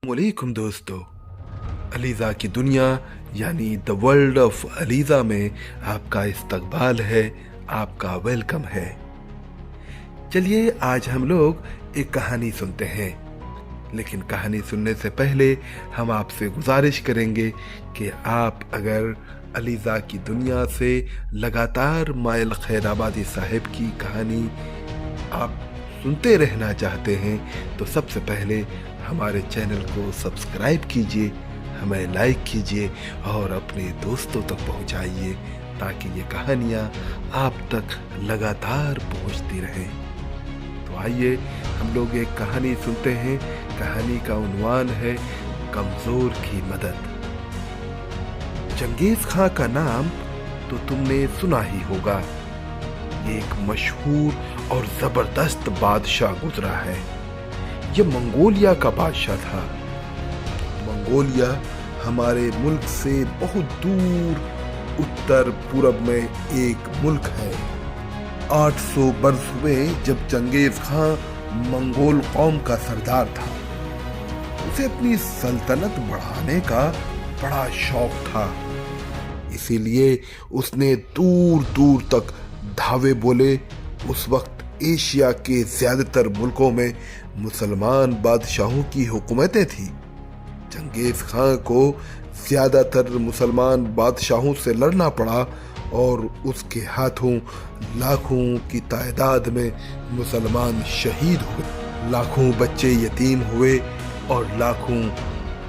वालेकुम दोस्तों। अलीज़ा की दुनिया यानी द वर्ल्ड ऑफ अलीज़ा में आपका इस्तकबाल है, आपका वेलकम है। चलिए आज हम लोग एक कहानी सुनते हैं, लेकिन कहानी सुनने से पहले हम आपसे गुजारिश करेंगे कि आप अगर अलीज़ा की दुनिया से लगातार माइल खैराबादी साहब की कहानी आप सुनते रहना चाहते हैं तो सबसे पहले हमारे चैनल को सब्सक्राइब कीजिए, हमें लाइक कीजिए और अपने दोस्तों तक पहुंचाइए ताकि ये कहानियाँ आप तक लगातार पहुंचती रहें। तो आइए हम लोग एक कहानी सुनते हैं। कहानी का उन्वान है कमज़ोर की मदद। चंगेज़ खां का नाम तो तुमने सुना ही होगा। ये एक मशहूर और ज़बरदस्त बादशाह गुजरा है। ये मंगोलिया का बादशाह था। मंगोलिया हमारे मुल्क से बहुत दूर उत्तर पूरब में एक मुल्क है। 800 बरस हुए जब चंगेज़ खां मंगोल कौम का सरदार था। उसे अपनी सल्तनत बढ़ाने का बड़ा शौक था, इसीलिए उसने दूर दूर तक धावे बोले। उस वक्त एशिया के ज्यादातर मुल्कों में मुसलमान बादशाहों की हुकूमतें थी। चंगेज़ खां को ज्यादातर मुसलमान बादशाहों से लड़ना पड़ा और उसके हाथों लाखों की तादाद में मुसलमान शहीद हुए, लाखों बच्चे यतीम हुए और लाखों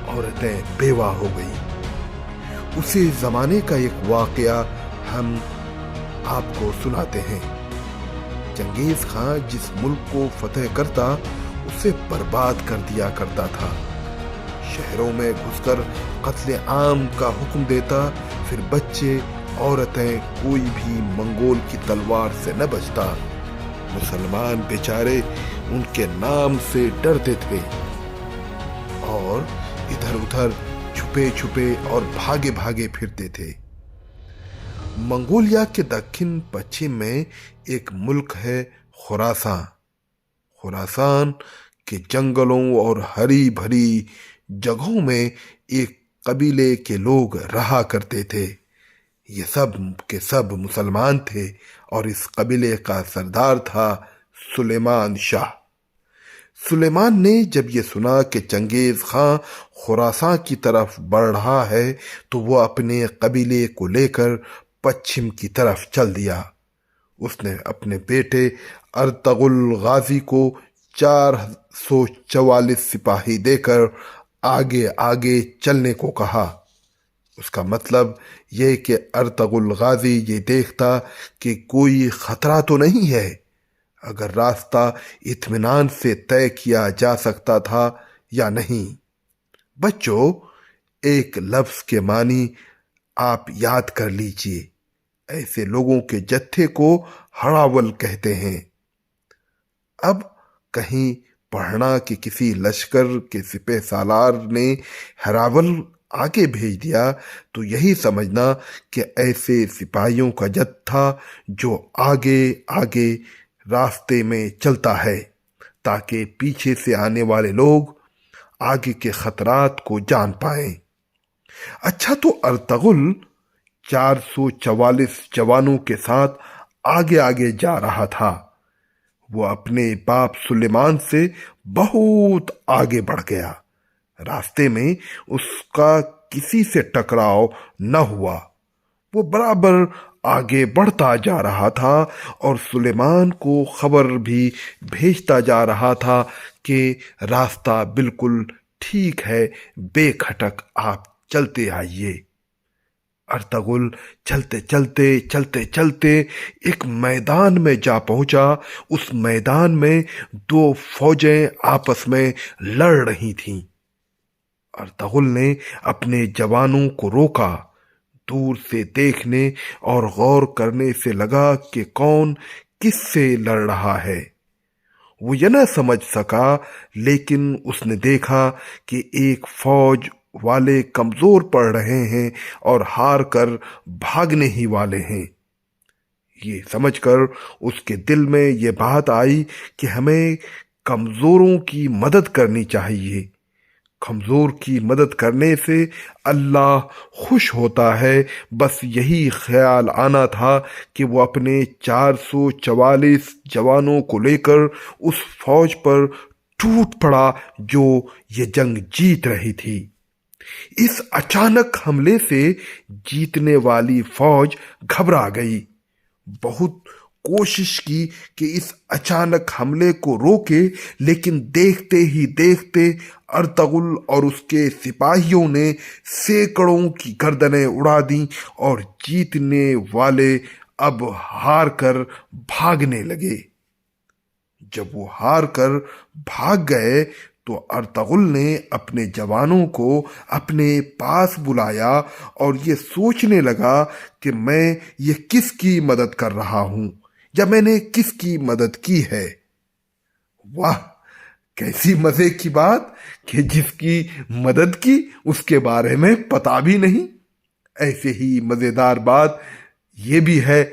औरतें बेवा हो गई। उसी जमाने का एक वाकया हम आपको सुनाते हैं। चंगेज़ खां जिस मुल्क को फतह करता उसे बर्बाद कर दिया करता था। शहरों में घुसकर कत्ले आम का हुक्म देता, फिर बच्चे औरतें कोई भी मंगोल की तलवार से न बचता। मुसलमान बेचारे उनके नाम से डरते थे और इधर उधर छुपे छुपे और भागे भागे फिरते थे। मंगोलिया के दक्षिण पश्चिम में एक मुल्क है खुरासान। खुरासान के जंगलों और हरी भरी जगहों में एक कबीले के लोग रहा करते थे। ये सब के सब मुसलमान थे और इस कबीले का सरदार था सुलेमान शाह। सुलेमान ने जब ये सुना कि चंगेज़ खां खुरासान की तरफ बढ़ रहा है तो वो अपने कबीले को लेकर पश्चिम की तरफ चल दिया। उसने अपने बेटे अर्तगुल गाजी को 444 सिपाही देकर आगे आगे चलने को कहा। उसका मतलब यह कि अर्तगुल गाजी ये देखता कि कोई खतरा तो नहीं है। अगर रास्ता इत्मीनान से तय किया जा सकता था या नहीं। बच्चों, एक लफ्ज के मानी आप याद कर लीजिए। ऐसे लोगों के जत्थे को हड़ावल कहते हैं। अब कहीं पढ़ना कि किसी लश्कर के सिपह सालार ने हरावल आगे भेज दिया तो यही समझना कि ऐसे सिपाहियों का जत्था जो आगे आगे रास्ते में चलता है ताकि पीछे से आने वाले लोग आगे के खतरात को जान पाएं। अच्छा, तो अर्तगुल 444 जवानों के साथ आगे आगे जा रहा था। वो अपने बाप सुलेमान से बहुत आगे बढ़ गया। रास्ते में उसका किसी से टकराव न हुआ। वो बराबर आगे बढ़ता जा रहा था और सुलेमान को खबर भी भेजता जा रहा था कि रास्ता बिल्कुल ठीक है, बेखटक आप चलते आइए। अर्तगुल चलते चलते चलते चलते एक मैदान में जा पहुंचा। उस मैदान में दो फौजें आपस में लड़ रही थीं। अर्तगुल ने अपने जवानों को रोका। दूर से देखने और गौर करने से लगा कि कौन किससे लड़ रहा है। वो यह न समझ सका, लेकिन उसने देखा कि एक फौज वाले कमजोर पड़ रहे हैं और हार कर भागने ही वाले हैं। ये समझकर उसके दिल में ये बात आई कि हमें कमजोरों की मदद करनी चाहिए। کمزور کی مدد کرنے سے اللہ خوش ہوتا ہے۔ بس یہی خیال آنا تھا کہ وہ اپنے 444 جوانوں کو لے کر اس فوج پر ٹوٹ پڑا جو یہ جنگ جیت رہی تھی۔ اس اچانک حملے سے جیتنے والی فوج گھبرا گئی، بہت کوشش کی کہ اس اچانک حملے کو روکے، لیکن دیکھتے ہی دیکھتے ارطغرل اور اس کے سپاہیوں نے سینکڑوں کی گردنیں اڑا دیں اور جیتنے والے اب ہار کر بھاگنے لگے۔ جب وہ ہار کر بھاگ گئے تو ارطغرل نے اپنے جوانوں کو اپنے پاس بلایا اور یہ سوچنے لگا کہ میں یہ کس کی مدد کر رہا ہوں یا میں نے کس کی مدد کی ہے۔ واہ، کیسی مزے کی بات کہ جس کی مدد کی اس کے بارے میں پتہ بھی نہیں۔ ایسے ہی مزیدار بات یہ بھی ہے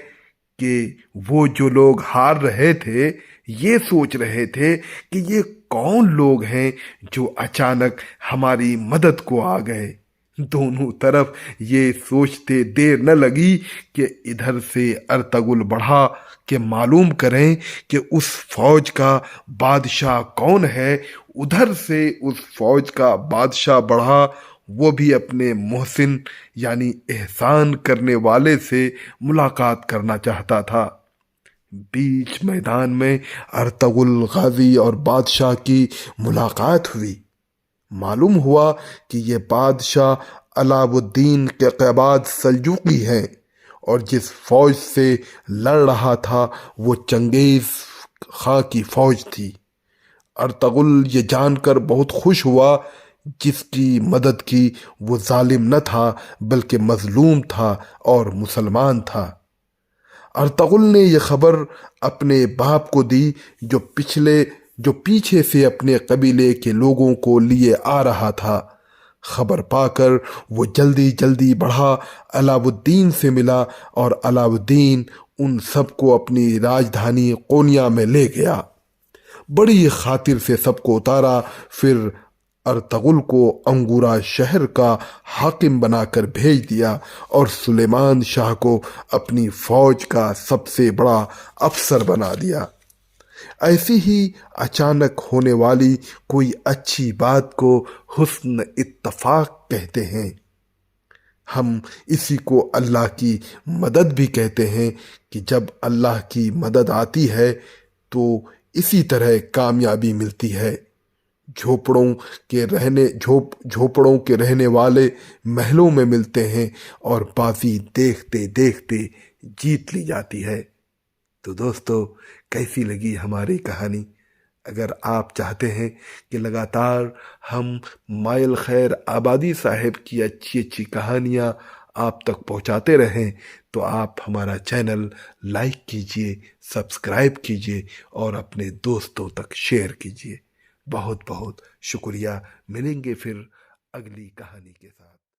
کہ وہ جو لوگ ہار رہے تھے یہ سوچ رہے تھے کہ یہ کون لوگ ہیں جو اچانک ہماری مدد کو آ گئے۔ دونوں طرف یہ سوچتے دیر نہ لگی کہ ادھر سے ارطغرل بڑھا کہ معلوم کریں کہ اس فوج کا بادشاہ کون ہے، ادھر سے اس فوج کا بادشاہ بڑھا، وہ بھی اپنے محسن یعنی احسان کرنے والے سے ملاقات کرنا چاہتا تھا۔ بیچ میدان میں ارطغرل غازی اور بادشاہ کی ملاقات ہوئی۔ معلوم ہوا کہ یہ بادشاہ علاء الدین قیقباد سلجوقی ہیں اور جس فوج سے لڑ رہا تھا وہ چنگیز خاں کی فوج تھی۔ ارطغرل یہ جان کر بہت خوش ہوا، جس کی مدد کی وہ ظالم نہ تھا بلکہ مظلوم تھا اور مسلمان تھا۔ ارطغرل نے یہ خبر اپنے باپ کو دی جو پیچھے سے اپنے قبیلے کے لوگوں کو لیے آ رہا تھا۔ خبر پا کر وہ جلدی جلدی بڑھا، علاء الدین سے ملا اور علاء الدین ان سب کو اپنی راجدھانی قونیہ میں لے گیا۔ بڑی خاطر سے سب کو اتارا، پھر ارطغرل کو انگورا شہر کا حاکم بنا کر بھیج دیا اور سلیمان شاہ کو اپنی فوج کا سب سے بڑا افسر بنا دیا۔ ایسی ہی اچانک ہونے والی کوئی اچھی بات کو حسن اتفاق کہتے ہیں۔ ہم اسی کو اللہ کی مدد بھی کہتے ہیں کہ جب اللہ کی مدد آتی ہے تو اسی طرح کامیابی ملتی ہے۔ جھوپڑوں کے رہنے والے محلوں میں ملتے ہیں اور بازی دیکھتے دیکھتے جیت لی جاتی ہے۔ تو دوستو، کیسی لگی ہماری کہانی؟ اگر آپ چاہتے ہیں کہ لگاتار ہم مائل خیر آبادی صاحب کی اچھی اچھی کہانیاں آپ تک پہنچاتے رہیں تو آپ ہمارا چینل لائک کیجئے، سبسکرائب کیجئے اور اپنے دوستوں تک شیئر کیجئے۔ بہت بہت شکریہ۔ ملیں گے پھر اگلی کہانی کے ساتھ۔